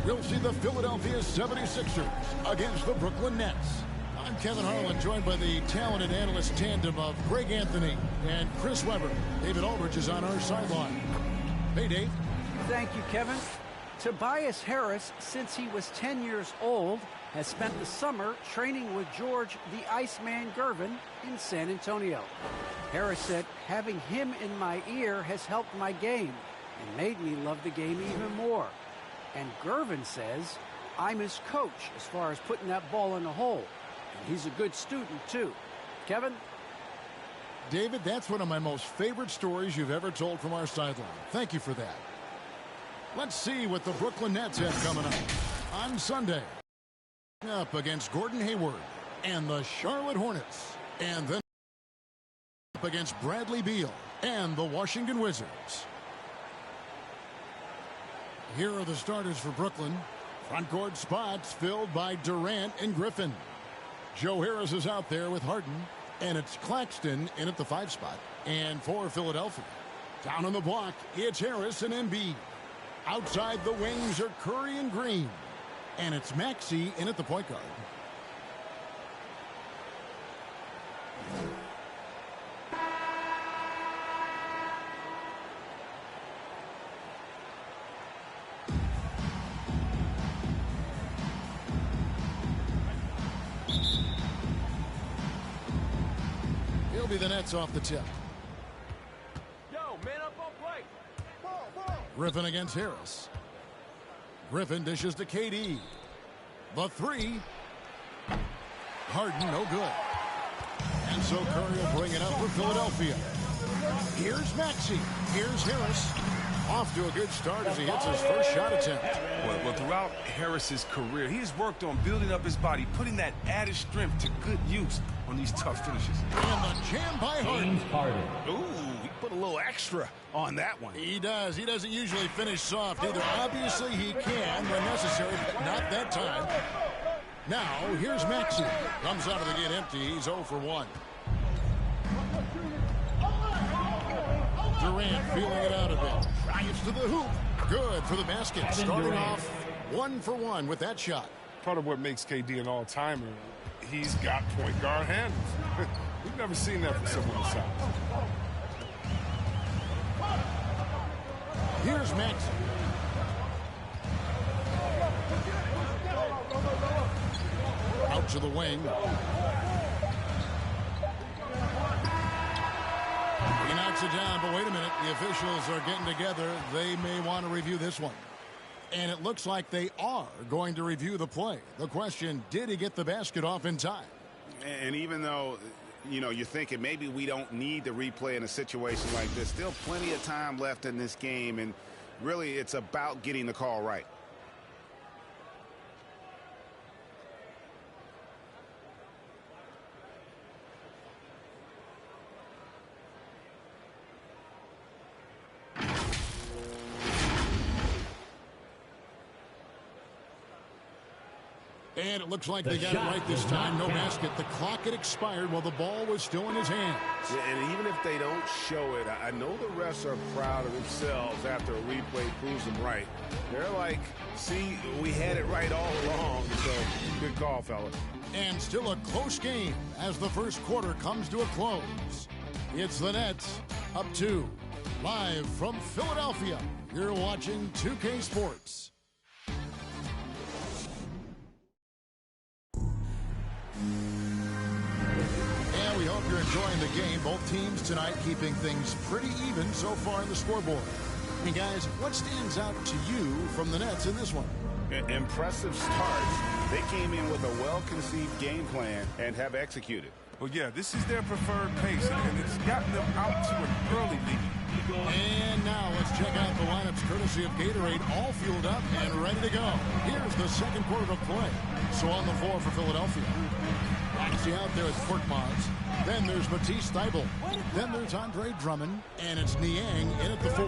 we'll see the Philadelphia 76ers against the Brooklyn Nets. I'm Kevin Harlan, joined by the talented analyst tandem of Greg Anthony and Chris Webber. David Aldridge is on our sideline. Hey, Dave. Thank you, Kevin. Tobias Harris, since he was 10 years old, has spent the summer training with George the Iceman Gervin in San Antonio. Harris said, having him in my ear has helped my game and made me love the game even more. And Gervin says, I'm his coach as far as putting that ball in the hole. And he's a good student, too. Kevin? David, that's one of my most favorite stories you've ever told from our sideline. Thank you for that. Let's see what the Brooklyn Nets have coming up on Sunday. Up against Gordon Hayward and the Charlotte Hornets. And then up against Bradley Beal and the Washington Wizards. Here are the starters for Brooklyn. Front court spots filled by Durant and Griffin. Joe Harris is out there with Harden. And it's Claxton in at the 5 spot. And for Philadelphia, down on the block, it's Harris and Embiid. Outside the wings are Curry and Green. And it's Maxey in at the point guard. He'll be the Nets off the tip. Yo, man up on play. Ball. Griffin against Harris. Griffin dishes to KD. The 3. Harden, no good. And so Curry will bring it up for Philadelphia. Here's Maxey. Here's Harris. Off to a good start as he hits his first shot attempt. Well, throughout Harris's career, he has worked on building up his body, putting that added strength to good use on these tough finishes. And the jam by Harden. Ooh, he put a little extra on that one. He does. He doesn't usually finish soft either. Obviously, he can when necessary, but not that time. Now, here's Maxey. Comes out of the gate empty. He's 0 for 1. Durant feeling it out a bit. Drives to the hoop. Good for the basket. Starting off 1 for 1 with that shot. Part of what makes KD an all-timer, he's got point guard handles. We've never seen that from someone his size. Here's Maxey. Out to the wing. He knocks it down, but wait a minute. The officials are getting together. They may want to review this one. And it looks like they are going to review the play. The question, did he get the basket off in time? And even though, you're thinking maybe we don't need to replay in a situation like this, still plenty of time left in this game, and really it's about getting the call right. And it looks like they got it right this time. No basket. The clock had expired while the ball was still in his hands. Yeah, and even if they don't show it, I know the refs are proud of themselves after a replay proves them right. They're like, see, we had it right all along. So, good call, fellas. And still a close game as the first quarter comes to a close. It's the Nets up 2. Live from Philadelphia, you're watching 2K Sports. And we hope you're enjoying the game. Both teams tonight keeping things pretty even so far in the scoreboard. And guys, what stands out to you from the Nets in this one? Impressive starts. They came in with a well-conceived game plan and have executed. Well, yeah, this is their preferred pace, and it's gotten them out to an early lead. And now let's check out the lineups courtesy of Gatorade, all fueled up and ready to go. Here's the second quarter of play. So on the floor for Philadelphia. Maxey out there is Korkmaz. Then there's Matisse Thybulle. Then there's Andre Drummond. And it's Niang in at the 4.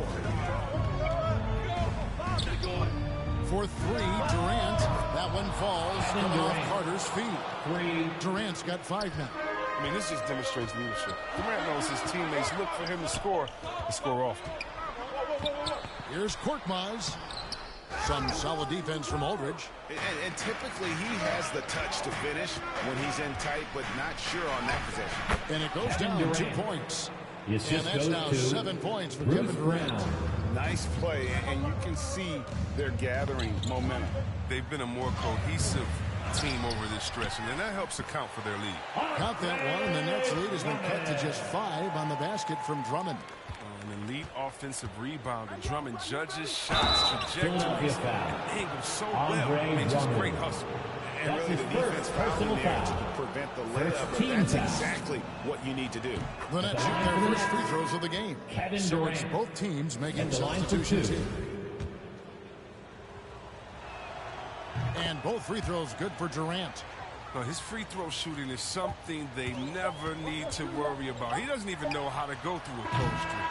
For 3, Durant. That one falls coming off Carter's feet. Durant's got 5 now. I mean, this just demonstrates leadership. Durant knows his teammates look for him to score often. Here's Korkmaz. Some solid defense from Aldridge. And typically he has the touch to finish when he's in tight, but not sure on that possession. And it goes down 2 points. And that's now 7 points for Kevin Durant. Nice play, and you can see they're gathering momentum. They've been a more cohesive team over this stretch, and that helps account for their lead. Count that one, and the Nets lead has been cut to just 5 on the basket from Drummond. An elite offensive rebounder. Drummond judges shots, trajectories, and angles so well. And just great hustle. And really the defense fouled in there to prevent the layup, and that's exactly what you need to do. The Nets shoot their first free throws of the game. So it's both teams making substitutions here. And both free throws good for Durant. Well, his free throw shooting is something they never need to worry about. He doesn't even know how to go through a cold streak.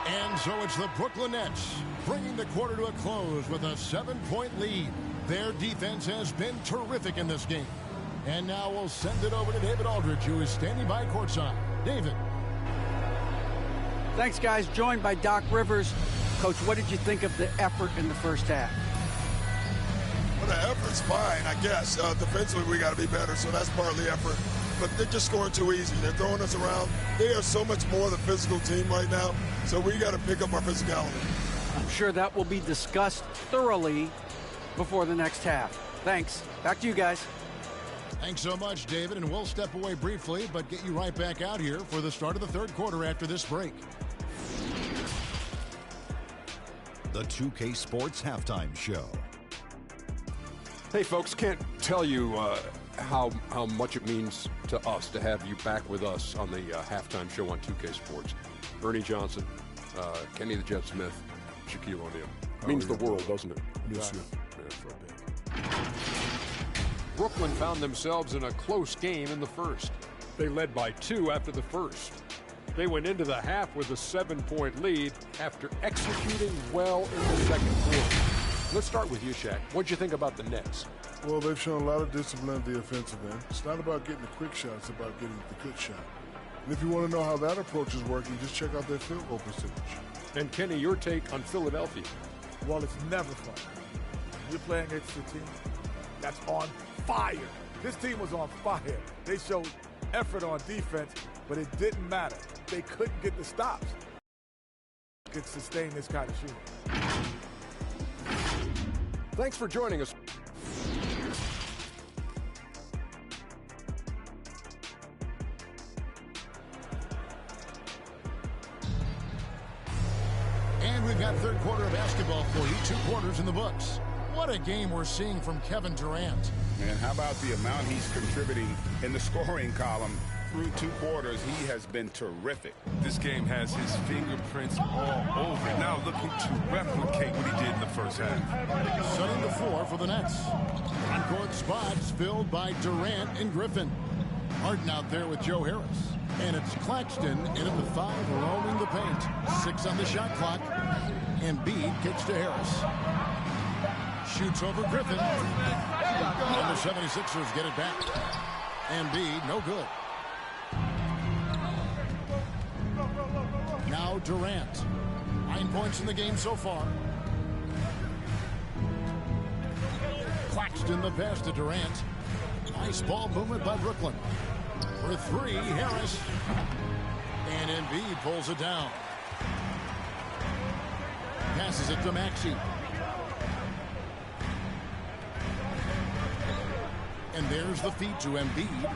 And so it's the Brooklyn Nets bringing the quarter to a close with a 7-point lead. Their defense has been terrific in this game. And now we'll send it over to David Aldridge, who is standing by courtside. David. Thanks, guys. Joined by Doc Rivers. Coach, what did you think of the effort in the first half? Well, the effort's fine, I guess. Defensively, we got to be better, so that's partly effort. But they're just scoring too easy. They're throwing us around. They are so much more the physical team right now, so we got to pick up our physicality. I'm sure that will be discussed thoroughly before the next half. Thanks. Back to you guys. Thanks so much, David, and we'll step away briefly, but get you right back out here for the start of the third quarter after this break. The 2K Sports Halftime Show. Hey, folks, can't tell you how much it means to us to have you back with us on the halftime show on 2K Sports. Ernie Johnson, Kenny the Jet Smith, Shaquille O'Neal. Means the world, doesn't it? Yes, sir. Brooklyn found themselves in a close game in the first. They led by 2 after the first. They went into the half with a 7-point lead after executing well in the second quarter. Let's start with you, Shaq. What'd you think about the Nets? Well, they've shown a lot of discipline at the offensive end. It's not about getting the quick shot, it's about getting the good shot. And if you want to know how that approach is working, just check out their field goal percentage. And Kenny, your take on Philadelphia? Well, it's never fun. You're playing against a team that's on fire. This team was on fire. They showed effort on defense, but it didn't matter. They couldn't get the stops. Could sustain this kind of shooting. Thanks for joining us. And we've got third quarter of basketball for you. 2 quarters in the books. What a game we're seeing from Kevin Durant. And how about the amount he's contributing in the scoring column through 2 quarters? He has been terrific. This game has his fingerprints all over it. Now looking to replicate what he did in the first half. Setting the floor for the Nets. On-court spots filled by Durant and Griffin. Harden out there with Joe Harris. And it's Claxton in at the 5, roaming the paint. 6 on the shot clock. Embiid kicks to Harris. Shoots over Griffin. And the 76ers get it back. Embiid, no good. Now Durant. 9 points in the game so far. Claxton the pass to Durant. Nice ball movement by Brooklyn. For 3, Harris. And Embiid pulls it down. Passes it to Maxey. And there's the feed to Embiid.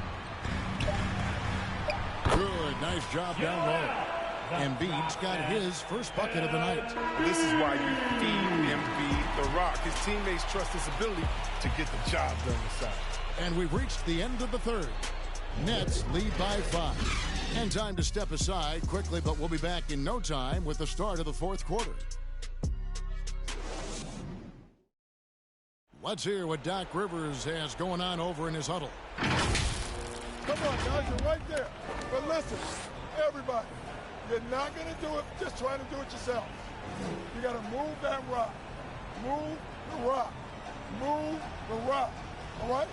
Good, nice job down low. Embiid's got his first bucket of the night. This is why you feed Embiid the rock. His teammates trust his ability to get the job done inside. And we've reached the end of the third. Nets lead by 5. And time to step aside quickly, but we'll be back in no time with the start of the fourth quarter. Let's hear what Doc Rivers has going on over in his huddle. Come on, guys, you're right there. But listen, everybody, you're not going to do it just trying to do it yourself. You got to move that rock. Move the rock. Move the rock. All right?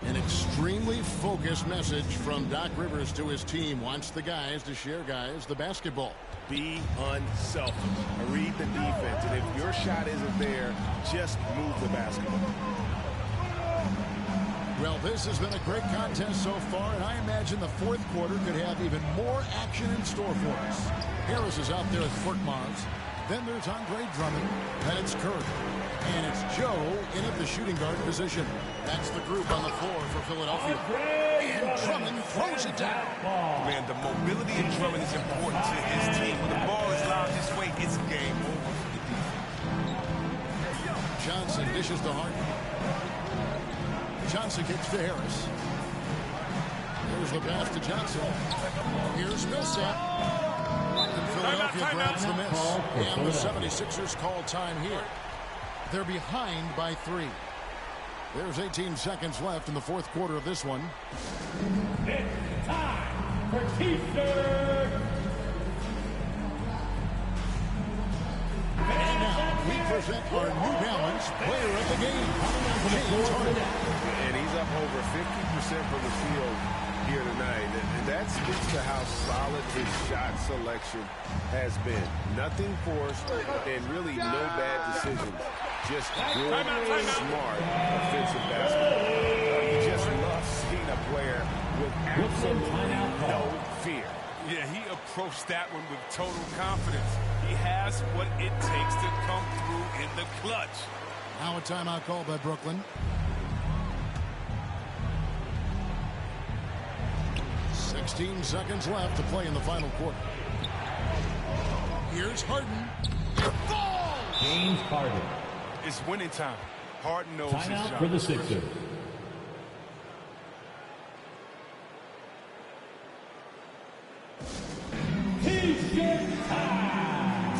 An extremely focused message from Doc Rivers to his team. Wants the guys to share the basketball. Be unselfish. Read the defense. And if your shot isn't there, just move the basketball. Well, this has been a great contest so far, and I imagine the fourth quarter could have even more action in store for us. Harris is out there with Korkmaz. Then there's Andre Drummond. Then it's Kirk. And it's Joe in at the shooting guard position. That's the group on the floor for Philadelphia. And Drummond throws it down. Man, the mobility of Drummond is important to his team. When the ball is lobbed this way, it's game over for the defense. Johnson dishes to Harden. Johnson kicks to Harris. Here's the pass to Johnson. Here's Millsap. And Philadelphia grabs the miss. And the 76ers call time here. They're behind by 3. There's 18 seconds left in the fourth quarter of this one. It's time for T-shirt. And now we present our New Balance player of the game, James Harden. And he's up over 50% from the field here tonight. And that speaks to how solid his shot selection has been. Nothing forced and really no bad decisions. Just good, smart offensive basketball. You just love seeing a player with absolutely no fear. Yeah, he approached that one with total confidence. He has what it takes to come through in the clutch. Now a timeout call by Brooklyn. 16 seconds left to play in the final quarter. Here's Harden. Ball! James Harden. It's winning time. Harden knows his Timeout job. for the Sixers. T-shirt time.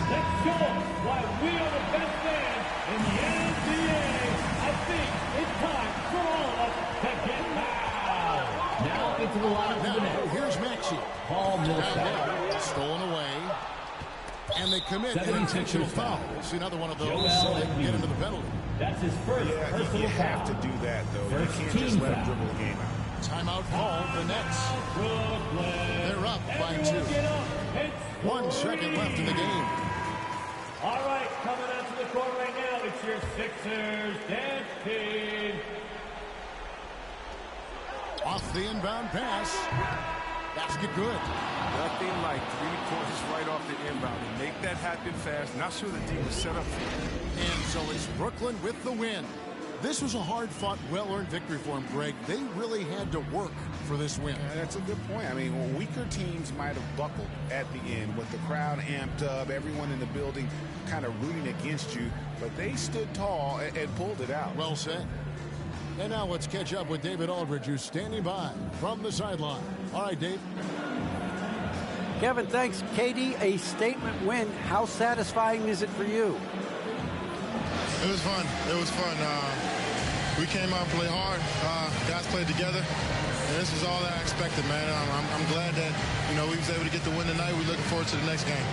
Let's go. Why we are the best fans in the NBA. I think it's time for all of us to get loud. Now into the line for the net. Here's Maxey. Paul Millsap. Stolen away. And they commit an intentional foul. See another one of those so they can get into the penalty. That's his first personal You foul. have to do that, though. You First can't team just let him foul. dribble the game out. Timeout called. The Nets. They're up by 2. 1 second left in the game. All right, coming out to the court right now, it's your Sixers dance team. Off the inbound pass. Basket good. Nothing like 3 points right off the inbound. And make that happen fast. Not sure the D was set up for it. And so it's Brooklyn with the win. This was a hard-fought, well-earned victory for them, Greg. They really had to work for this win. That's a good point. I mean, weaker teams might have buckled at the end with the crowd amped up, everyone in the building kind of rooting against you, but they stood tall and pulled it out. Well said. And now let's catch up with David Aldridge, who's standing by from the sideline. All right, Dave. Kevin, thanks. KD, a statement win. How satisfying is it for you? It was fun. It was fun. We came out and played hard. Guys played together. And this was all that I expected, man. I'm glad that, we was able to get the win tonight. We're looking forward to the next game.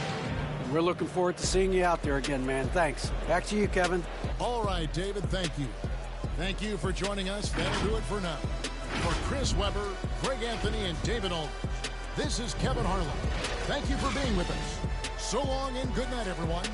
We're looking forward to seeing you out there again, man. Thanks. Back to you, Kevin. All right, David, thank you. Thank you for joining us. That'll do it for now. For Chris Webber, Greg Anthony, and David Aldridge, this is Kevin Harlan. Thank you for being with us. So long and good night, everyone.